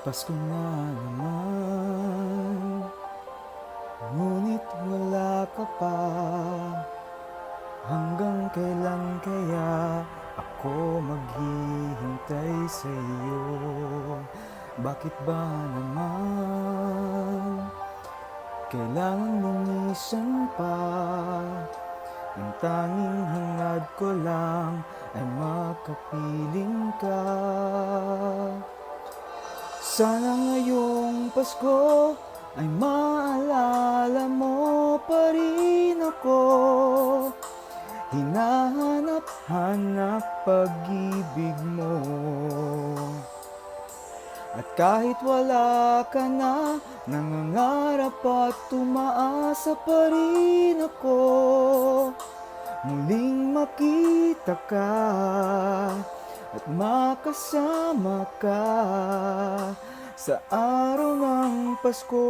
Pasko na naman, ngunit wala ka pa. Hanggang kailan kaya ako maghihintay sa iyo? Bakit ba naman kailangan lumisan pa? Ang tanging hangad ko lang ay makapiling ka. Sana ngayong Pasko ay maalala mo pa rin ako. Hinahanap-hanap pag-ibig mo. At kahit wala ka na, nangangarap at tumaasa pa rin ako. Muling makita ka at makasama ka sa araw ng Pasko.